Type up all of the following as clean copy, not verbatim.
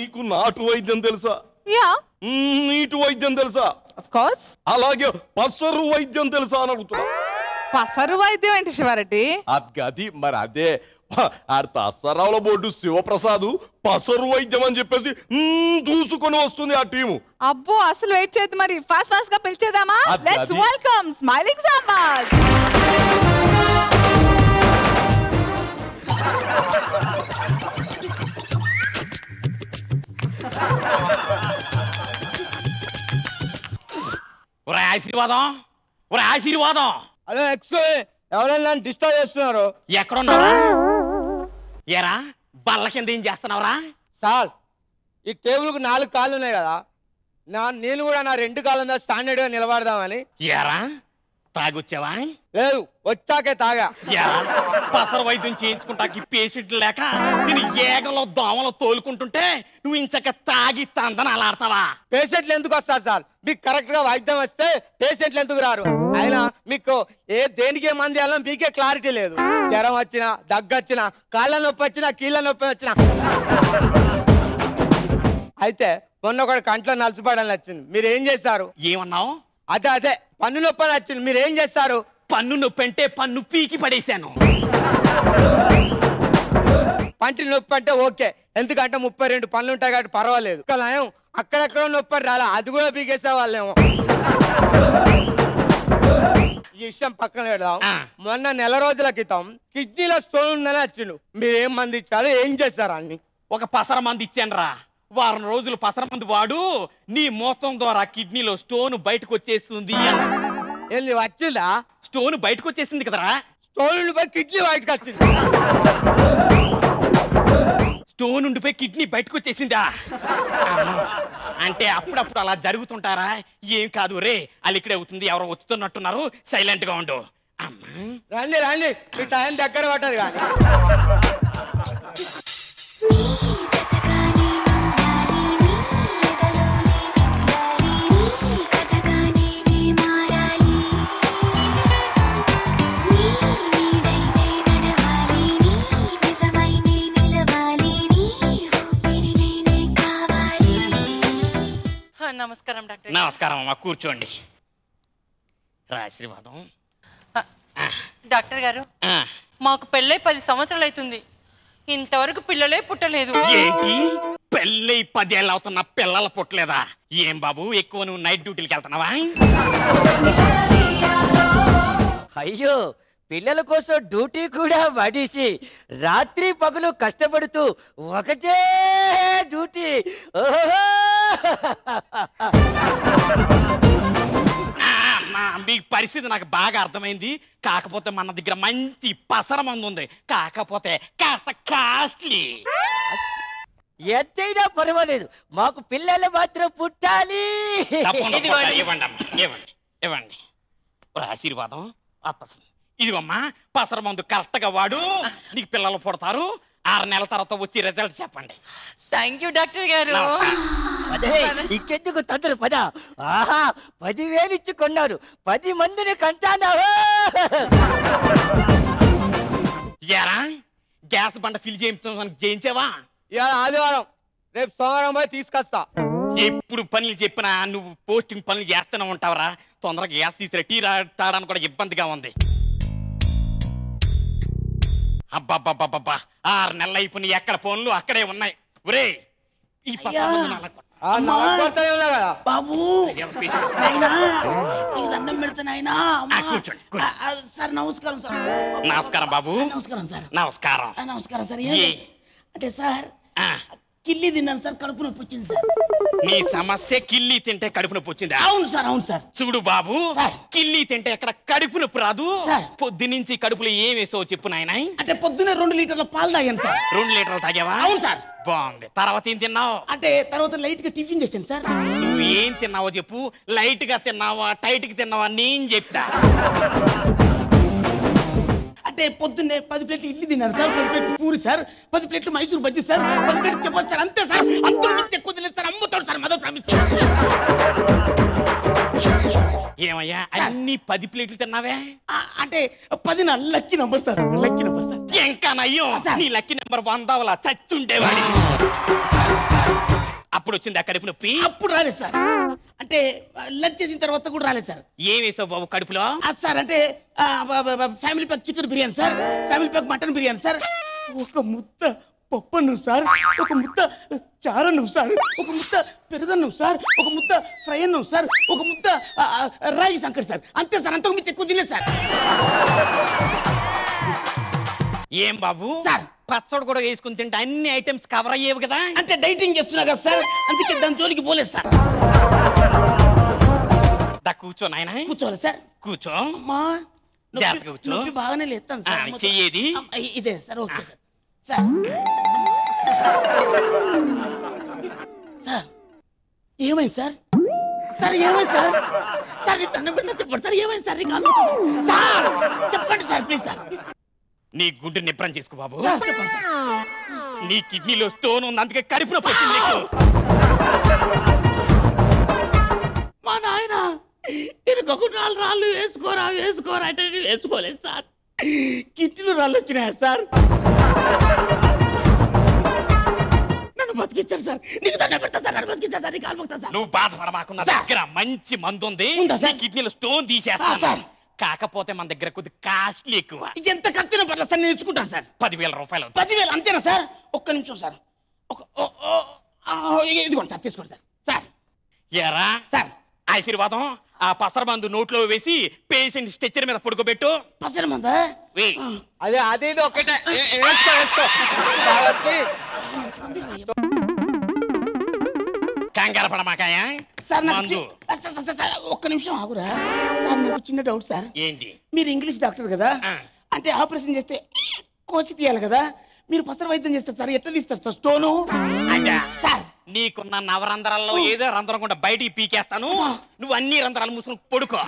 నీకు నాటు వైద్యం తెలుసా? యా. నీటి వైద్యం తెలుసా? Of course. అలాగే పసరు వైద్యం తెలుసా అని అడుగుతున్నా. పసరు వైద్యం ఏంటి శివారెడ్డి? అది మరి అదే అసరావుల బోర్డు శివప్రసాద్ పసరు వైద్యం అని చెప్పేసి దూసుకొని వస్తుంది ఆ టీము. అబ్బో అసలు వెయిట్ చేయదు, మరి ఫాస్ట్ ఫాస్ట్ గా పిలిచేద్దామా? Let's welcome smiling Sambars. ఒరే ఆశీర్వాదం, ఒరే ఆశీర్వాదం. అదే ఎవరైనా డిస్టర్బ్ చేస్తున్నారు. ఎక్కడున్నారా? ఏరా బల్ల కింద ఏం చేస్తున్నావురా? సార్ ఈ టేబుల్కు 4 కాళ్ళు ఉన్నాయి కదా, నేను కూడా నా 2 కాళ్ళ మీద స్టాండర్డ్ గా నిలబడదామని. ఏరా తాగొచ్చావా? లేదు, వచ్చాకే తాగా. పసరు వైద్యం చేయించుకుంటాకి పేషెంట్లు లేక నేను ఏగలో దోమలో తోలుకుంటుంటే నువ్వు ఇంచక తాగి తందన అలాడతావా? పేషెంట్లు ఎందుకు వస్తారు సార్? మీకు కరెక్ట్ గా వైద్యం వస్తే పేషెంట్లు ఎందుకు రారు? అయినా మీకు దేనికి మంది వెళ్ళాలో మీకే క్లారిటీ లేదు. జ్వరం వచ్చినా, దగ్గు వచ్చినా, కాళ్ళ నొప్పి వచ్చినా, కీళ్ళ నొప్పి వచ్చినా. అయితే మొన్న ఒకటి కంట్లో నలుసుపడాలని వచ్చింది, మీరు ఏం చేస్తారు? ఏమన్నావు? అదే పన్ను నొప్పి అని వచ్చింది, మీరు ఏం చేస్తారు? పన్ను నొప్పి అంటే పన్ను పీకి పడేశాను. పంటి నొప్పి అంటే ఓకే, ఎందుకంటే 32 పనులు ఉంటాయి కాబట్టి పర్వాలేదు. నయం అక్కడెక్కడ నొప్పి రాలా, అది కూడా పీకేసే వాళ్ళేమో. ఈ విషయం పక్కన పెడదాం. మొన్న నెల రోజుల క్రితం కిడ్నీలో స్టోన్ ఉందని వచ్చిండు, మీరు ఏం మంది ఇచ్చారు, ఏం చేస్తారు? అన్ని ఒక పసర మంది ఇచ్చాను రా. వారం రోజులు పసర మంది వాడు, నీ మూత్రం ద్వారా కిడ్నీలో స్టోన్ బయటకు వచ్చేస్తుంది. ఏంది వచ్చిందా? స్టోన్ బయటకు వచ్చేసింది కదరా. స్టోన్ ఉండిపోయి కిడ్నీ బయటకు వచ్చింది. స్టోన్ ఉండిపోయి కిడ్నీ బయటకు వచ్చేసిందా? అంటే అప్పుడప్పుడు అలా జరుగుతుంటారా? ఏం కాదు రే, అది ఇక్కడే అవుతుంది, ఎవరో వస్తున్నట్టున్నారు, సైలెంట్ గా ఉండు. రండి రండి, మీ టైం దగ్గర పట్టదు కానీ. నమస్కారం డాక్టర్. నమస్కారం అమ్మా, కూర్చోండి. ఆశీర్వాదం. డాక్టర్ గారు, మాకు పెళ్ళై 10 సంవత్సరాలు అవుతుంది, ఇంతవరకు పిల్లలే పుట్టలేదు. ఏంటి పెళ్ళై 10 ఏళ్ళు అవుతున్నా పిల్లలు పుట్టలేదా? ఏం బాబు ఎక్కువ నువ్వు నైట్ డ్యూటీకి వెళ్తున్నావా? అయ్యో, పిల్లల కోసం డ్యూటీ కూడా వడిసి రాత్రి పగలు కష్టపడుతూ ఒకటే డ్యూటీ. మీ పరిస్థితి నాకు బాగా అర్థమైంది. కాకపోతే మన దగ్గర మంచి పసర మందు ఉంది, కాకపోతే కాస్త కాస్ట్లీ. ఎంతైనా పర్వాలేదు, మాకు పిల్లలు మాత్రం పుట్టాలి. ఇవ్వండి అమ్మా, ఇవ్వండి ఇవ్వండి. ఆశీర్వాదం. ఇదిగమ్మా పసర మందు కరెక్ట్ గా వాడు, నీకు పిల్లలు పుడతారు. 6 నెలల తర్వాత వచ్చి రిజల్ట్ చెప్పండి. థ్యాంక్ యూ డాక్టర్ గారు. ఇంకెందుకు తొందర పద. ఆహా, 10,000 ఇచ్చి కొన్నారు, 10 మందిని కంటానా? ఏరా గ్యాస్ బండ ఫిల్ చేయించావా? ఇవాళ ఆదివారం, రేపు సోమవారం పోయి తీసుకొస్తా. ఎప్పుడు పనులు చెప్పినా నువ్వు పోస్టింగ్ పనులు చేస్తూనే ఉంటావరా. తొందరగా గ్యాస్ తీసి టీ తాగడానికి కూడా ఇబ్బందిగా ఉంది. అబ్బాబ్బాబ్బా 6 నెలలు అయిపోయి ఎక్కడ ఫోన్లు అక్కడే ఉన్నాయి. ఒరే ఈ బాబు దండం పెడతానైనా. సార్ నమస్కారం సార్. నమస్కారం బాబు. నమస్కారం సార్. నమస్కారం. నమస్కారం సార్. అంటే సార్ కిల్లి తిన్నాను సార్, కడుపు నొప్పి వచ్చింది సార్. నీ సమస్య కిల్లి తింటే కడుపు నొప్పి వచ్చిందా? అవును సార్, అవును సార్. చూడు బాబు, కిల్లి తింటే ఎక్కడ కడుపు నొప్పి రాదు. పొద్దునుంచి కడుపులో ఏం వేసావు చెప్పు నాయన. అంటే పొద్దున్నే 2 లీటర్ల పాలు తాగాను సార్. 2 లీటర్లు తాగావా? అవును సార్. బాగుంది. తర్వాత ఏం తిన్నావు? అంటే తర్వాత లైట్ గా టిఫిన్ చేశాను సార్. నువ్వు ఏం తిన్నావో చెప్పు. లైట్ గా తిన్నావా, టైట్ గా తిన్నావా నేను చెప్తా. అంటే పొద్దున్నే 10 ప్లేట్లు ఇడ్లీ తిన్నారు సార్, 10 ప్లేట్లు పూరి సార్, 10 ప్లేట్లు మైసూర్ బజ్జీ సార్, 10 ప్లేట్లు చపాతి సార్. అంతే సార్, అంత నుంచి ఎక్కువ తినలేదు సార్. అమ్ముతాడు సార్, మదర్ ప్రామిస్. ఏమయ్యా అన్ని 10 ప్లేట్లు తిన్నావే? అంటే 10 నా lucky number sir, lucky number sir. ఇంకా నయ్యం, నీ లక్కీ నెంబర్ 100 చచ్చుండేవాడి. అప్పుడు వచ్చింది ఆ కడుపు నొప్పి? అప్పుడు రాలేదు సార్. అంటే లంచ్ చేసిన తర్వాత కూడా రాలేదు సార్. ఏం వేసావు బాబు కడుపులో? సార్ అంటే family pack chicken biryani sir, family pack mutton biryani sir, ఒక ముద్ద పప్పన్ను సార్, ఒక ముద్ద చారన్ను సార్, ఒక ముద్ద పెరుగన్ను సార్, ఒక ముద్ద ఫ్రై అన్నం సార్, ఒక ముద్ద రాగి సంకటి సార్. అంతే సార్, అంతకు మించి ఎక్కువ తినలేదు సార్. ఏం బాబు సార్ పచ్చడి కూడా వేసుకుని తింటే అన్ని ఐటమ్స్ కవర్ అయ్యేవి కదా? అంటే డైటింగ్ చేస్తున్నా కదా సార్, అందుకే దాని జోలికి పోలేదు సార్. కూర్చో నాయన. కూర్చోవాలి సార్. కూర్చో. అమ్మా జాగ్రత్తగా కూర్చో. నొప్పి బాగానే లేస్తాను సార్. చెయ్యేది ఇదే sir. Okay sir. Sir sir ఏమైంది సార్? సార్ ఏమైంది సార్? సార్ నీకు దండం పెడతా చెప్పండి సార్, ఏమైంది సార్? సార్ చెప్పండి సార్, ప్లీజ్ సార్. నీ గుండె నిబ్రం చేసుకో బాబు. సార్ చెప్పండి సార్. నీ కిడ్నీలో స్టోన్ ఉంది, అందుకే కడుపులో వచ్చింది నీకు. మా నాయన ఇంకొక 4 రాళ్ళు వేసుకోరా అంటే నేను వేసుకోలేదు సార్. కిడ్నీలో రాళ్ళు వచ్చినాయా సార్? నన్ను బతికిచ్చారు సార్. నీకు దండం పెడతా సార్, నన్ను బతికిచ్చారు సార్, నీకు కాలు మొక్కుతా సార్. నువ్వు బాధపడమాకున్న దగ్గర మంచి మందు ఉంది. కిడ్నీలో స్టోన్ తీసేస్తా సార్. కాకపోతే మన దగ్గర కొద్ది కాస్ట్లీ ఎక్కువ. ఎంత ఖర్చున పట్ల సార్ నేను ఇచ్చుకుంటాను సార్. 10,000 రూపాయలు. 10,000 అంతేనా సార్? ఒక్క నిమిషం సార్. ఇదిగోండి సార్, తీసుకోండి సార్. సార్ ఎరా సార్ ఆశీర్వాదం ఆ పసర మందు నోట్లో వేసి పేషెంట్ స్ట్రెచ్చర్ మీద పడుకోబెట్టు. పసర మందా? అదే అది ఇది ఒకటే. వేసుకో బావచ్చి. కంగారు పడమాకాయ. సార్ మందు ఒక్క నిమిషం ఆగురా సార్. నాకు చిన్న డౌట్ సార్. ఏంటి? మీరు ఇంగ్లీష్ డాక్టర్ కదా, అంటే ఆపరేషన్ చేస్తే కోసి తీయాలి కదా, మీరు పసర వైద్యం చేస్తారు సార్, ఎట్లా తీస్తారు సార్ స్టోను? అంటే సార్ నీకున్న నవరంధ్రాల్లో ఏదో రంధ్రం కూడా బయటికి పీకేస్తాను, నువ్వు అన్ని రంధ్రాలు మూసుకుని పడుకో.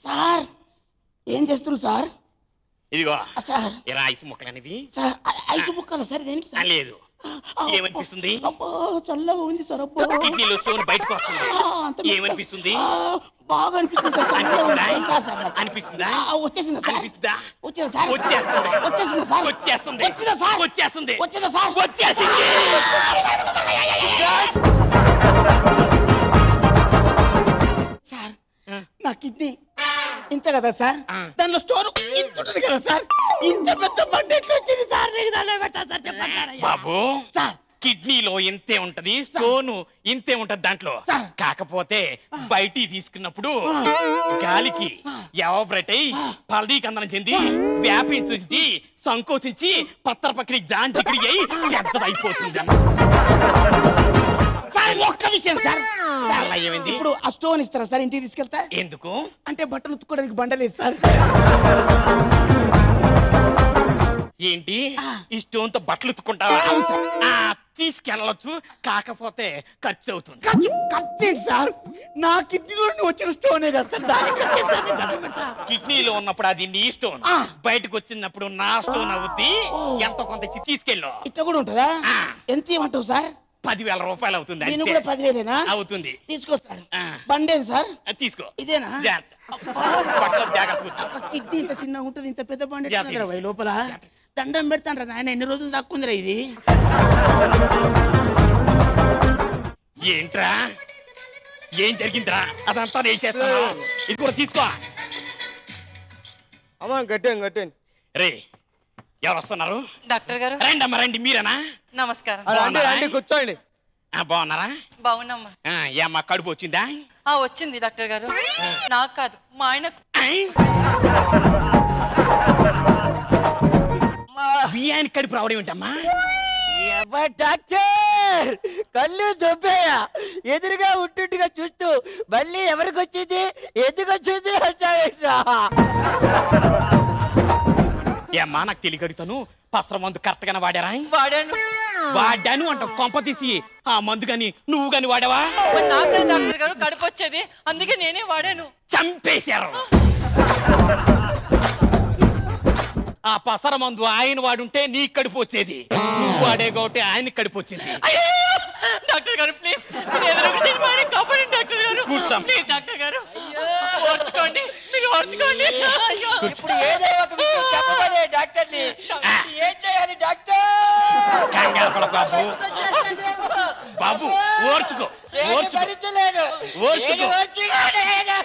సార్ ఏం చేస్తున్నారు సార్? ఇదిగో సార్ ఇలా ఐసు ముక్కలు అనేవి. సార్ ఐసు ముక్కలు సార్, దేనికి సార్? లేదు. ఏమనిపిస్తుంది? చల్లగా ఉంది సార్. కిడ్నీలో స్టోన్ బయటకు వస్తుంది. ఏమనిపిస్తుంది? బాగా అనిపిస్తుంది. అనిపిస్తుందా? వచ్చేసిందా సార్? అనిపిస్తుందా? వచ్చిందా సార్? వచ్చేస్తుంది. వచ్చేసిందా సార్? వచ్చేస్తుంది. వచ్చిందా సార్? వచ్చేస్తుంది. వచ్చిందా సార్? వచ్చేసింది. సార్ నా కిడ్నీ ఇంత కదా సార్, దానిలో స్టోన్ ఇంత ఉంటుంది కదా సార్, ఇంత పెద్ద బండి ఎట్లా వచ్చింది సార్? సార్ చెప్పండి బాబు. సార్ కిడ్నీలో ఇంతే ఉంటది, స్టోను ఇంతే ఉంటది దాంట్లో. కాకపోతే బయటికి తీసుకున్నప్పుడు గాలికి ఎవాపరేట్ అయి ఫలదీకందనం చెంది వ్యాపించి సంకోచించి పత్తర పక్కడి జాంజికి అయి పెద్దదైపోతుంది. సార్ ఒక్క విషయం సార్. అలా ఏమైంది? ఇప్పుడు ఆ స్టోన్ ఇస్తారా సార్ ఇంటికి తీసుకెళ్తా? ఎందుకు? అంటే బట్టలు ఉతుక్కోవడానికి బండలేదు సార్. ఏంటి ఈ స్టోన్ తో బట్టలు ఉతుక్కుంటావా? తీసుకెళ్ళవచ్చు, కాకపోతే ఖర్చు అవుతుంది. ఖర్చు ఏంటి సార్? నా కిడ్నీలో వచ్చిన స్టోనే కదా సార్, దానికి కిడ్నీలో ఉన్నప్పుడు అది నీ స్టోన్, బయటకు వచ్చినప్పుడు నా స్టోన్ అవుద్ది. ఎంతో కొంత ఇచ్చి తీసుకెళ్ళు. ఇట్లా కూడా ఉంటుందా? ఎంత ఇవ్వమంటావు సార్? 10,000 రూపాయలు అవుతుంది. నేను కూడా 10,000 అవుతుంది. తీసుకో సార్. బండేది సార్? తీసుకో. ఇదేనా? జాగ్రత్త. కిడ్నీ ఇంత చిన్నగా ఉంటుంది, ఇంత పెద్ద బండి లోపల. దండం పెడతాను రా నాయన, ఎన్ని రోజులు దక్కుందిరా ఇది? ఏంట్రా ఏం జరిగిందిరా? అదంతా నేను చేస్తాను. ఇది కూడా తీసుకో. అమ్మా గట్టండి. రే ఎవరు వస్తున్నారు? డాక్టర్ గారు. రండి అమ్మా రండి. మీరేనా? నమస్కారం. రండి కూర్చోండి. బాగున్నారా? బాగున్నామ్మా. ఏమ్మా కడుపు వచ్చిందా? వచ్చింది డాక్టర్ గారు. నాకు కాదు, మా ఆయనకు. బియ్యానికి కడుపు రావడం ఏంటమ్మా? డాక్టర్ కళ్ళు దొబ్బేయా, ఎదురుగా ఉంటుండగా చూస్తూ మళ్ళీ ఎవరికి వచ్చింది ఎందుకు వచ్చింది అంటావేంట్రా? ఏమ్మా నాకు తెలియగడుగుతాను, పసర మందు కరెక్ట్ గానే వాడారా? వాడాను అంట కొంప తీసి ఆ మందు గాని నువ్వు గాని వాడావా? నాకు డాక్టర్ గారు కడుపు వచ్చేది, అందుకే నేనే వాడాను. చంపేశారు. ఆ పసర మందు ఆయన వాడుంటే నీ కడుపు వచ్చేది, నువ్వు వాడే కాబట్టి ఆయన కడుపు వచ్చింది. డాక్టర్ గారు ప్లీజ్ కాపాడండి డాక్టర్ గారు. కూర్చోం. డాక్టర్ గారు ఓర్చుకోండి, మీకు ఓర్చుకోండి అయ్యో. ఇప్పుడు ఏదో ఒక విషయం చెప్పమనే డాక్టర్ని. ఏం చేయాలి డాక్టర్? కంగారు పడకు బాబు. బాబు ఓర్చుకో, నేను ఓర్చుకో, భరించలేను. ఓర్చుకో. నేను ఓర్చుకోలేను.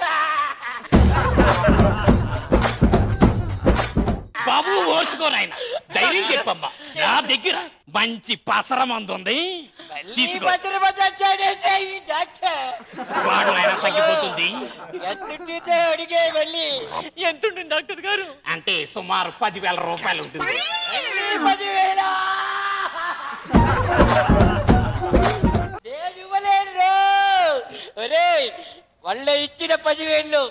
బాబు ఓర్చుకో నాయన, ధైర్యం చెప్పమ్మా. నా దగ్గర మంచి పసర మందు ఉంది, తీసుకో. వాడు ఆయన తగ్గిపోతుంది. ఎంతుంటుందో అడిగే వెళ్ళి. ఎంత ఉంటుంది డాక్టర్ గారు? అంటే సుమారు 10,000 రూపాయలు ఉంటుంది. 10,000 నేను ఇవ్వలేను. ఒరేయ్, వాళ్ళ ఇచ్చిన 10,000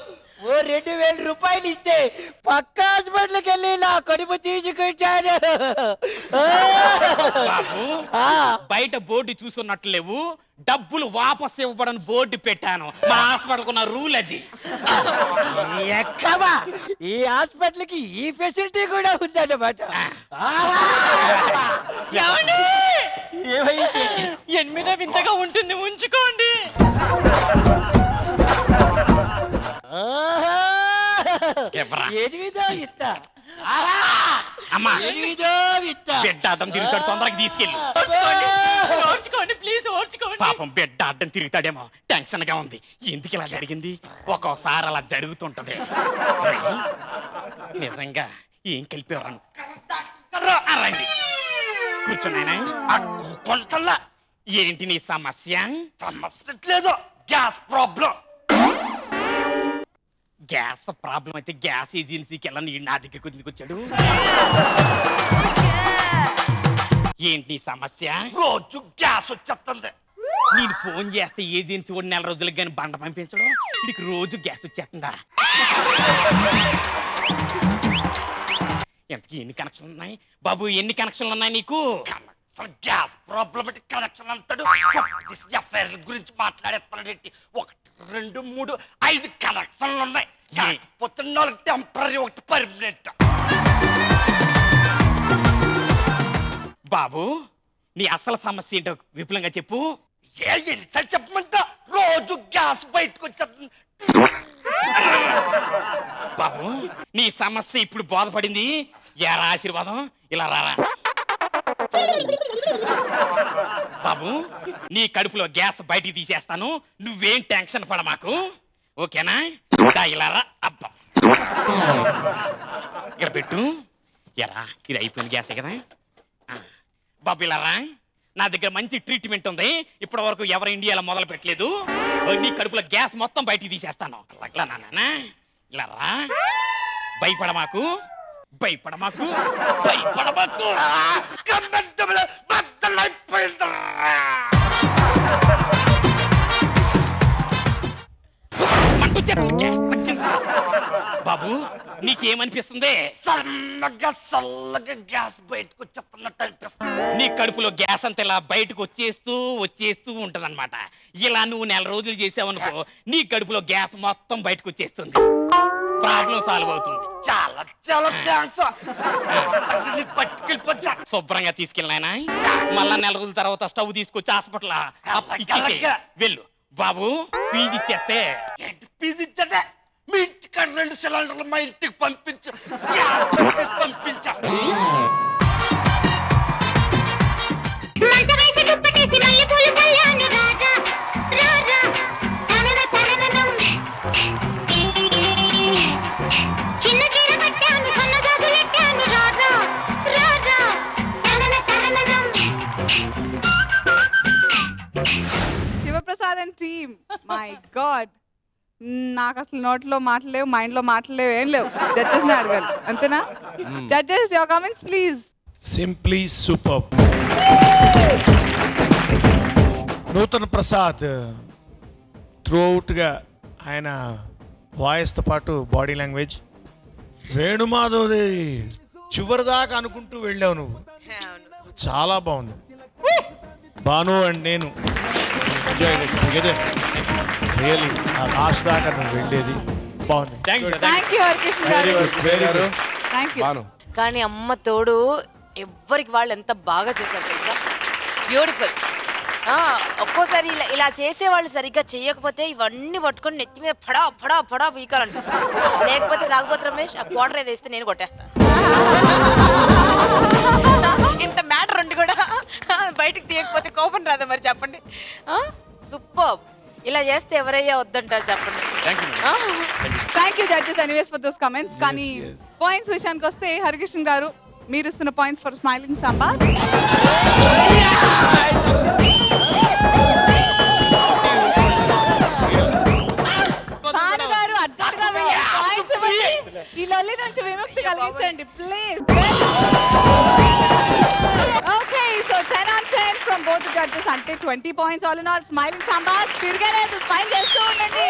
ఓ 2,000 రూపాయలు ఇస్తే పక్క హాస్పిటల్కి వెళ్ళి నా కడుపు తీసుకుంటాను. బాబు బయట బోర్డు చూసున్నట్లు లేవు, డబ్బులు వాపస్ ఇవ్వడం బోర్డు పెట్టాను. మా హాస్పిటల్ ఉన్న రూల్ అది. ఎక్కవా, ఈ హాస్పిటల్కి ఈ ఫెసిలిటీ కూడా ఉందన్నమాట. ఏమైంది? ఎనిమిదో వింతగా ఉంటుంది, ఉంచుకోండి. ఎవరా? 8వ వింత. అమ్మా, 8వ వింత. బిడ్డ అడ్డం తిరుగుతాడు, తొందరగా తీసుకెళ్ళి. ఓర్చుకోండి ప్లీజ్, ఓర్చుకోండి. పాపం బిడ్డ అడ్డం తిరుగుతాడేమో, టెన్షన్ గా ఉంది. ఎందుకు ఇలా జరిగింది? ఒక్కోసారి అలా జరుగుతుంటది. నిజంగా ఏం కలిపేవారు? రండి కూర్చున్నాయన. ఏంటి నీ సమస్య? సమస్య లేదు, గ్యాస్ ప్రాబ్లం. గ్యాస్ ప్రాబ్లం అయితే గ్యాస్ ఏజెన్సీకి వెళ్ళని నా దగ్గరికి ఎందుకు వచ్చాడు? ఏంటి నీ సమస్య? రోజు గ్యాస్ వచ్చేస్తుంది. నేను ఫోన్ చేస్తే ఏజెన్సీ 1 నెల రోజులకు కానీ బండ పంపించడం, నీకు రోజు గ్యాస్ వచ్చేస్తుందా? ఎంతకి ఎన్ని కనెక్షన్లు ఉన్నాయి బాబు? ఎన్ని కనెక్షన్లు ఉన్నాయి నీకు? గ్యాస్ ప్రాబ్లమాటిక్ కనెక్షన్ అంటాడు. ఎఫ్ఐఆర్ గురించి మాట్లాడేస్తాడంటే 1, 2, 3, 5 కనెక్షన్లు ఉన్నాయి. కాకపోతే 4 టెంపరీ, 1 పర్మనెంట్. బాబు నీ అసలు సమస్య ఏంటో విపులంగా చెప్పు. ఎన్నిసార్లు చెప్పమంటా? రోజు గ్యాస్ బయటకు వచ్చేస్తుంది. బాబు నీ సమస్య ఇప్పుడు బోధపడింది. యారా ఆశీర్వాదం, ఇలా రారా. బాబు నీ కడుపులో గ్యాస్ బయటికి తీసేస్తాను, నువ్వేం టెన్షన్ పడ మాకు, ఓకేనా? ఇలా రా. అబ్బా ఇక్కడ పెట్టు. ఎరా ఇది అయిపోయిన గ్యాసే కదా బాబు. ఇలా రా, నా దగ్గర మంచి ట్రీట్మెంట్ ఉంది. ఇప్పటి వరకు ఎవరు ఇండియాలో మొదలు పెట్టలేదు. నీ కడుపులో గ్యాస్ మొత్తం బయటికి తీసేస్తాను. ఇలా రా. భయపడమాకు, భయపడమాకు, భయపడమాకు. బాబు నీకేమనిపిస్తుంది? చల్లగా గ్యాస్ బయటకు వచ్చేస్తున్నట్టు అనిపిస్తుంది. నీ కడుపులో గ్యాస్ అంతా ఇలా బయటకు వచ్చేస్తూ ఉంటదన్నమాట. ఇలా నువ్వు 1 నెల రోజులు చేసావనుకో, నీ కడుపులో గ్యాస్ మొత్తం బయటకు వచ్చేస్తుంది. ప్రాబ్లం సాల్వ్ అవుతుంది. చాలా చాలా థ్యాంక్స్. పట్టుకెళ్ళిపోచ్చా? శుభ్రంగా తీసుకెళ్ళినాయన. మళ్ళా 1 నెల రోజుల తర్వాత స్టవ్ తీసుకొచ్చి హాస్పిటల్ వెళ్ళు. బాబు ఫీజు ఇచ్చేస్తే. ఫీజు ఇచ్చే మీ ఇంటికి 2 సిలిండర్లు మా ఇంటికి పంపించేస్తా. Shivaprasad and team, my God, నాకు అసలు నోట్లో మాటలేవు, మైండ్ లో మాటలేవు, ఏం లేవు. జడ్జెస్ ని అడగాలి, అంతేనా? Judges, your comments please. Simply super. Nutan Prasad త్రూఅవుట్గా ఆయన వాయిస్తో పాటు బాడీ లాంగ్వేజ్. వేణుమాధవ్ చివరిదాకా అనుకుంటూ వెళ్ళావు నువ్వు, చాలా బాగుంది. భాను అండ్ నేను రియలీ ఆ లాస్ట్ దాకా నువ్వు వెళ్ళేది బాగుంది. కానీ అమ్మ తోడు ఎవ్వరికి వాళ్ళు ఎంత బాగా చేశారు తెలుసా? బ్యూటిఫుల్. ఒక్కోసారి ఇలా చేసేవాళ్ళు సరిగ్గా చేయకపోతే ఇవన్నీ పట్టుకొని నెత్తి మీద ఫడా ఫడా ఫడా పీకాలనిపిస్తుంది. లేకపోతే రమేష్ ఆ క్వార్టర్ ఏదో ఇస్తే నేను కొట్టేస్తా. ఇంత మ్యాటర్ ఉండి కూడా బయటకు తీయకపోతే కోపం రాదా మరి చెప్పండి. సూపర్. ఇలా చేస్తే ఎవరయ్యా వద్దంటారు చెప్పండి. Thank you judges anyways for those comments. కానీ పాయింట్స్ విషయానికి వస్తే హరికృష్ణ గారు మీరు ఇస్తున్న points for smiling sambar. Bhanu garu అర్జెంట్గా పాయింట్స్ ఇవ్వండి. ఈ లొల్లి నుంచి విముక్తి కలిగించండి please. Okay so 10 on 10 from both judges అంటే 20 points. All in all smiling sambar తిరిగేలేదు. స్మైల్ చేస్తూ ఉండండి.